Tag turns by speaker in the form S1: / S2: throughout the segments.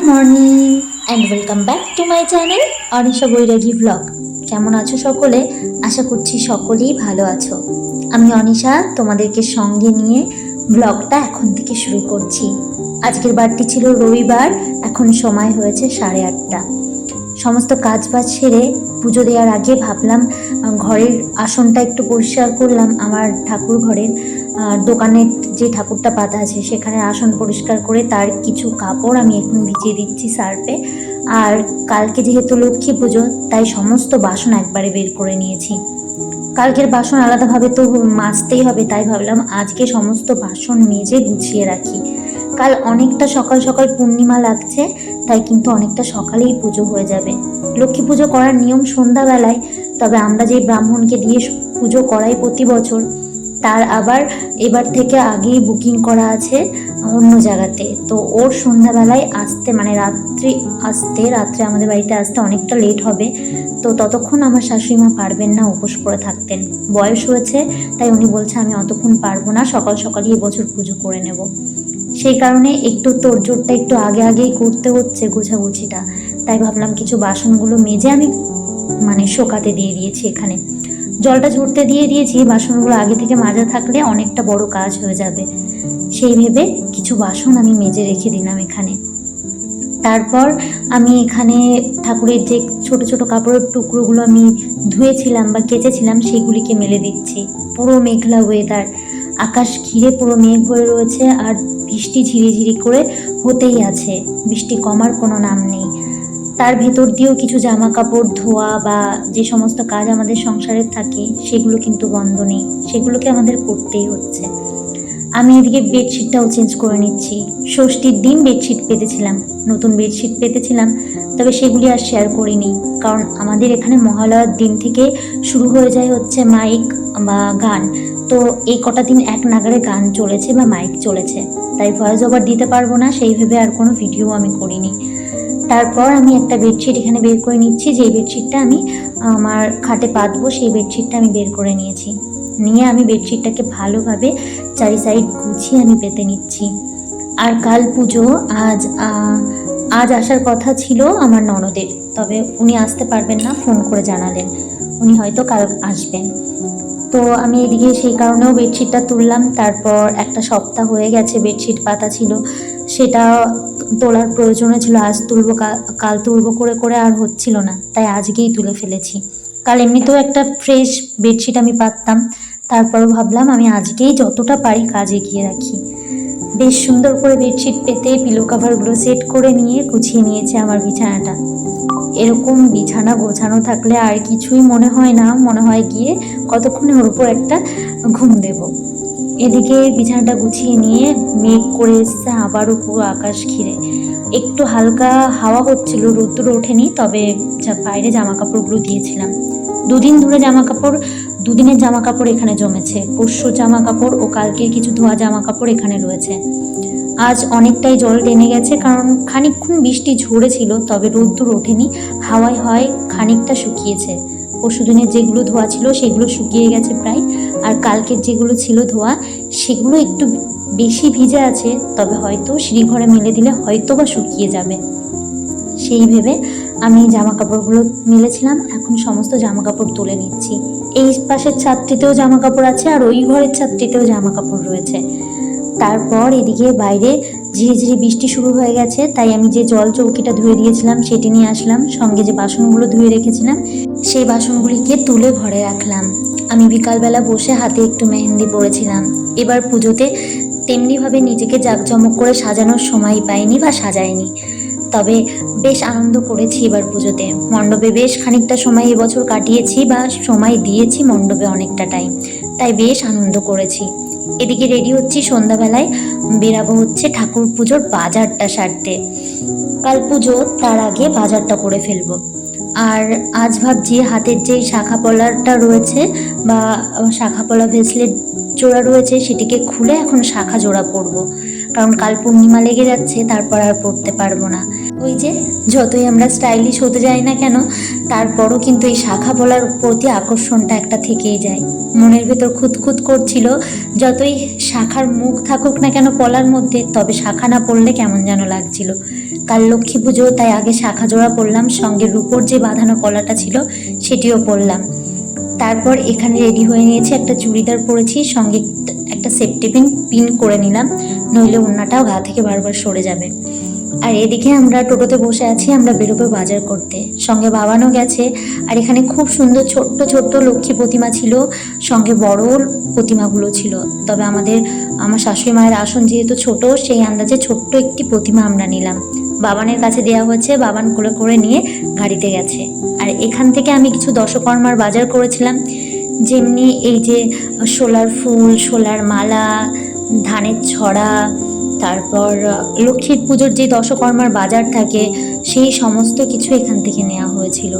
S1: Morning and welcome back to my channel Anisha Bairagi blog. কেমন আছো সকলে? আশা করছি সকলেই ভালো আছো। আমি অনিশা তোমাদেরকে সঙ্গে নিয়ে ব্লগটা এখন থেকে শুরু করছি। আজকের বারটি ছিল রবিবার, এখন সময় হয়েছে 8:30। সমস্ত কাজ বাজ সেরে পুজো দেওয়ার আগে ভাবলাম ঘরের আসনটা একটু পরিষ্কার করলাম। আমার ঠাকুর ঘরের দোকানের যে ঠাকুরটা পাতা আছে সেখানে আসন পরিষ্কার করে তার কিছু কাপড় আমি এখন ভিজিয়ে দিচ্ছি সার্ফে। আর কালকে যেহেতু লক্ষ্মী পুজো, তাই সমস্ত বাসন একবারে বের করে নিয়েছি। কালকের বাসন আলাদাভাবে তো মাজতেই হবে, তাই ভাবলাম আজকে সমস্ত বাসন মেজে গুছিয়ে রাখি। কাল অনেকটা সকাল সকাল পূর্ণিমা লাগছে, তাই কিন্তু অনেকটা সকালেই পুজো হয়ে যাবে। লক্ষ্মী পুজো করার নিয়ম সন্ধ্যাবেলায়, তবে আমরা যে ব্রাহ্মণকে দিয়ে পুজো করাই প্রতি বছর, তার আবার এবার থেকে আগেই বুকিং করা আছে অন্য জায়গাতে। তো ওর সন্ধ্যাবেলায় আসতে মানে রাত্রে আমাদের বাড়িতে আসতে অনেকটা লেট হবে। তো ততক্ষণ আমার শাশুড়ি মা পারবেন না, উপোস করে থাকতেন, বয়স হয়েছে, তাই উনি বলছে আমি অতক্ষণ পারবো না, সকাল সকালই এবছর পুজো করে নেব। সেই কারণে একটু তোড়জোড়টা একটু আগে আগেই করতে হচ্ছে, গোছাগুছিটা। তাই ভাবলাম কিছু বাসনগুলো মেজে আমি শোকাতে দিয়ে দিয়েছি। এখানে জলটা ঝরতে দিয়ে দিয়েছি, বাসনগুলো আগে থেকে মাজা থাকলে অনেকটা বড় কাজ হয়ে যাবে। সেই ভেবে কিছু বাসন আমি মেজে রেখে দিলাম এখানে। তারপর আমি এখানে ঠাকুরের যে ছোট ছোট কাপড়ের টুকরোগুলো আমি ধুয়েছিলাম বা কেচেছিলাম সেগুলিকে মেলে দিচ্ছি। পুরো মেঘলা ওয়েদার, আকাশ ঘিরে পুরো মেঘ হয়ে রয়েছে, আর বৃষ্টি ঝিরিঝিরি করে হতেই আছে, বৃষ্টি কমার কোনো নাম নেই। তার ভেতর দিয়েও কিছু জামা কাপড় ধোয়া বা যে সমস্ত কাজ আমাদের সংসারে থাকে সেগুলো কিন্তু বন্ধ নেই, সেগুলোকে আমাদের করতেই হচ্ছে। আমি এদিকে বেডশিটটাও চেঞ্জ করে নিচ্ছি। ষষ্ঠীর দিন বেডশিট পেতেছিলাম, নতুন বেডশিট পেতেছিলাম, তবে সেগুলি আর শেয়ার করিনি, কারণ আমাদের এখানে মহালয়ার দিন থেকে শুরু হয়ে যায় হচ্ছে মাইক বা গান। তো এই কটা দিন এক নাগারে গান চলেছে বা মাইক চলেছে, তাই ভয়েস ওভার দিতে পারবো না, সেই ভেবে আর কোনো ভিডিও আমি করিনি। তারপর আমি একটা বেডশিট এখানে বের করে নিচ্ছি, যেই বেডশিটটা আমি আমার খাটে পাতবো সেই বেডশিটটা আমি বের করে নিয়েছি। নিয়ে আমি বেডশিটটাকে ভালোভাবে চারি সাইড গুছিয়ে আমি পেতে নিচ্ছি। আর কাল পুজো, আজ আসার কথা ছিল আমার ননদের, তবে উনি আসতে পারবেন না, ফোন করে জানালেন উনি হয়তো কাল আসবেন। তো আমি এদিকে সেই কারণেও বেডশিটটা তুললাম। তারপর একটা সপ্তাহ হয়ে গেছে বেডশিট পাতা ছিল, সেটা তোলার প্রয়োজনে ছিল, আজ তুলবো কাল তুলবো করে করে আর হচ্ছিল না, তাই আজকেই তুলে ফেলেছি। কাল এমনিতেও একটা ফ্রেশ বেডশিট আমি পাততাম, তারপরও ভাবলাম আমি আজকেই যতটা পারি কাজে গিয়ে রাখি। বেশ সুন্দর করে বেডশিট পেতে পিলো কাভারগুলো সেট করে নিয়ে গুছিয়ে নিয়েছে আমার বিছানাটা। এরকম বিছানা গোছানো থাকলে আর কিছুই মনে হয় না, মনে হয় গিয়ে কতক্ষণে ওর উপর একটা ঘুম দেব। এদিকে বিছানাটা গুছিয়ে নিয়ে মেঘ করে এসছে আবারও পুরো আকাশ ঘিরে। একটু হালকা হাওয়া হচ্ছিল, রোদ্দুর ওঠেনি, তবে বাইরে জামা কাপড়গুলো দিয়েছিলাম। দুদিনের জামা কাপড় এখানে জমেছে, পরশুর জামা কাপড় ও কালকের কিছু ধোয়া জামা কাপড় এখানে রয়েছে। আজ অনেকটাই জল টেনে গেছে, কারণ খানিকক্ষণ বৃষ্টি ঝরেছিল, তবে রোদ্দুর ওঠেনি, হাওয়ায় হয় খানিকটা শুকিয়েছে। পরশুদিনের যেগুলো ধোয়া ছিল সেগুলো শুকিয়ে গেছে প্রায়, আর কালকের যেগুলো ছিল ধোয়া সেগুলো একটু বেশি ভিজে আছে, তবে হয়তো সিঁড়িঘরে মেলে দিলে হয়তো বা শুকিয়ে যাবে। সেই ভেবে আমি জামা কাপড়গুলো মেলেছিলাম, এখন সমস্ত জামা কাপড় তুলে নিচ্ছি। এই পাশের ছাদটিতেও জামা কাপড় আছে, আর ওই ঘরের ছাদটিতেও জামা কাপড় রয়েছে। তারপর এদিকে বাইরে ঝিরিঝিরি বৃষ্টি শুরু হয়ে গেছে, তাই আমি যে জল চৌকিটা ধুয়ে দিয়েছিলাম সেটি নিয়ে আসলাম, সঙ্গে যে বাসনগুলো ধুয়ে রেখেছিলাম সেই বাসনগুলিকে তুলে ঘরে রাখলাম। আমি বিকালবেলা বসে হাতে একটু মেহেন্দি পড়েছিলাম। এবার পুজোতে তেমনিভাবে নিজেকে জাঁকজমক করে সাজানোর সময় পাইনি বা সাজাইনি, তবে বেশ আনন্দ করেছি এবার পুজোতে। মণ্ডপে বেশ খানিকটা সময় এবছর কাটিয়েছি বা সময় দিয়েছি মণ্ডপে অনেকটা টাইম, তাই বেশ আনন্দ করেছি। এদিকে রেডি হচ্ছি, সন্ধ্যাবেলায় বেরাবো হচ্ছে ঠাকুর পুজোর বাজারটা সারতে। কাল পুজো, তার আগে বাজারটা করে ফেলবো। আর আজ ভাবছি হাতের যেই শাখা পলাটা রয়েছে বা শাখা পলা ভেসলেট জোড়া রয়েছে সেটিকে খুলে এখন শাখা জোড়া পরবো, কারণ কাল পূর্ণিমা লেগে যাচ্ছে, তারপর আর পরতে পারবো না। ওই যে যতই আমরা স্টাইলিশ হতে যাই না কেন, তারপরও কিন্তু এই শাখা পলার প্রতি আকর্ষণটা একটা থেকেই যায়। মনের ভেতর খুঁতখুত করছিল, যতই শাখার মুখ থাকুক না কেন পলার মধ্যে, তবে শাখা না পরলে কেমন যেন লাগছিল। কাল লক্ষ্মী পুজো, তাই আগে শাখা জোড়া পরলাম, সঙ্গে রূপোর যে বাঁধানো কলাটা ছিল সেটিও পরলাম। তারপর এখানে রেডি হয়ে নিয়েছি, একটা চুড়িদার পরেছি, সঙ্গে একটা সেফটি পিন করে নিলাম, নইলে ওড়নাটাও গা থেকে বারবার সরে যাবে। আর এদিকে আমরা টোটোতে বসে আছি, আমরা বেরোবো বাজার করতে, সঙ্গে বাবানও গেছে। আর এখানে খুব সুন্দর ছোট্ট ছোট্ট লক্ষ্মী প্রতিমা ছিল, সঙ্গে বড় প্রতিমাগুলো ছিল। তবে আমার শাশুড়ি মায়ের আসন যেহেতু ছোট, সেই আন্দাজে ছোট্ট একটি প্রতিমা আমরা নিলাম। বাবানের কাছে দেওয়া হয়েছে, বাবান কোলে করে নিয়ে গাড়িতে গেছে। আর এখান থেকে আমি কিছু দশকর্মার বাজার করেছিলাম, যেমনি এই যে শোলার ফুল, শোলার মালা, ধানের ছড়া, তারপর লক্ষ্মীর পুজোর যে দশকর্মার বাজার থাকে সেই সমস্ত কিছু এখান থেকে নেওয়া হয়েছিল।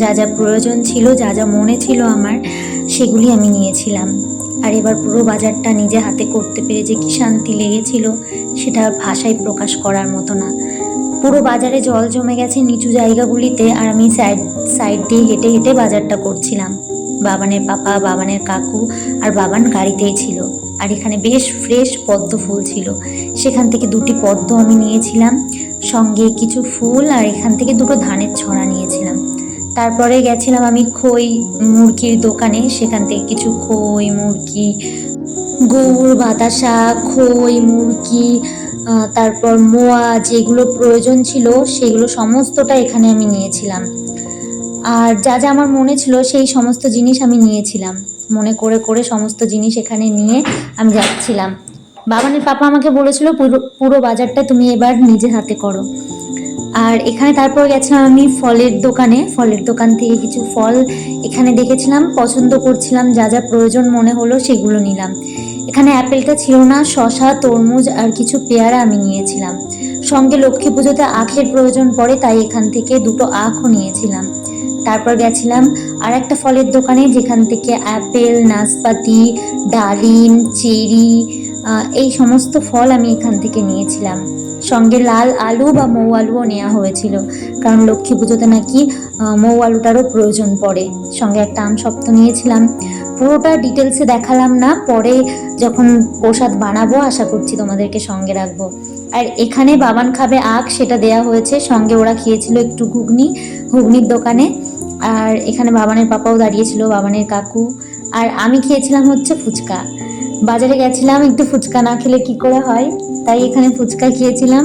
S1: যা যা প্রয়োজন ছিল, যা যা মনে ছিল আমার, সেগুলি আমি নিয়েছিলাম। আর এবার পুরো বাজারটা নিজে হাতে করতে পেরে যে কি শান্তি লেগেছিল, সেটা ভাষায় প্রকাশ করার মতো না। পুরো বাজারে জল জমে গেছে নিচু জায়গাগুলিতে, আর আমি সাইড দিয়ে হেঁটে হেঁটে বাজারটা করছিলাম। বাবানের পাপা, বাবানের কাকু আর বাবান গাড়িতেই ছিল। আর এখানে বেশ ফ্রেশ পদ্ম ফুল ছিল, সেখান থেকে 2টি পদ্ম আমি নিয়েছিলাম, সঙ্গে কিছু ফুল, আর এখান থেকে 2টো ধানের ছড়া নিয়েছিলাম। তারপরে গেছিলাম আমি খই মুরগির দোকানে, সেখান থেকে কিছু খই মুরগি, গুড়, বাতাসা, খই মুরগি, তারপর মোয়া, যেগুলো প্রয়োজন ছিল সেগুলো সমস্তটা এখানে আমি নিয়েছিলাম। আর যা যা আমার মনে ছিল সেই সমস্ত জিনিস আমি নিয়েছিলাম, মনে করে করে সমস্ত জিনিস এখানে নিয়ে আমি যাচ্ছিলাম। বাবানের পাপা আমাকে বলেছিল পুরো বাজারটা তুমি এবার নিজে হাতে করো। আর এখানে তারপর গেছিলাম আমি ফলের দোকান থেকে কিছু ফল এখানে দেখেছিলাম, পছন্দ করছিলাম, যা যা প্রয়োজন মনে হলো সেগুলো নিলাম। এখানে অ্যাপেলটা ছিল না, শসা, তরমুজ আর কিছু পেয়ারা আমি নিয়েছিলাম। সঙ্গে লক্ষ্মী পুজোতে আখের প্রয়োজন পড়ে, তাই এখান থেকে 2টো আখও নিয়েছিলাম। তারপর গেছিলাম আর একটা ফলের দোকানে, যেখান থেকে অ্যাপেল, নাশপাতি, ডালিম, চেরি, এই সমস্ত ফল আমি এখান থেকে নিয়েছিলাম। সঙ্গে লাল আলু বা মৌ আলুও নেওয়া হয়েছিল, কারণ লক্ষ্মী পুজোতে নাকি মৌ আলুটারও প্রয়োজন পড়ে। সঙ্গে একটা আমসত্ত্ব নিয়েছিলাম। পুরোটা ডিটেলসে দেখালাম না, পরে যখন প্রসাদ বানাবো আশা করছি তোমাদেরকে সঙ্গে রাখবো। আর এখানে বাবান খাবে আখ, সেটা দেয়া হয়েছে, সঙ্গে ওরা খেয়েছিল একটু ঘুগনির দোকানে। আর এখানে বাবানের পাপাও দাঁড়িয়েছিল, বাবানের কাকু, আর আমি খেয়েছিলাম হচ্ছে ফুচকা। বাজারে গেছিলাম, একটু ফুচকা না খেলে কি করে হয়, তাই এখানে ফুচকা খেয়েছিলাম।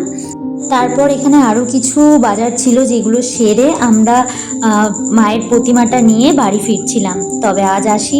S1: তারপর এখানে আরও কিছু বাজার ছিল, যেগুলো সেরে আমরা মায়ের প্রতিমাটা নিয়ে বাড়ি ফিরছিলাম। তবে আজ আসি।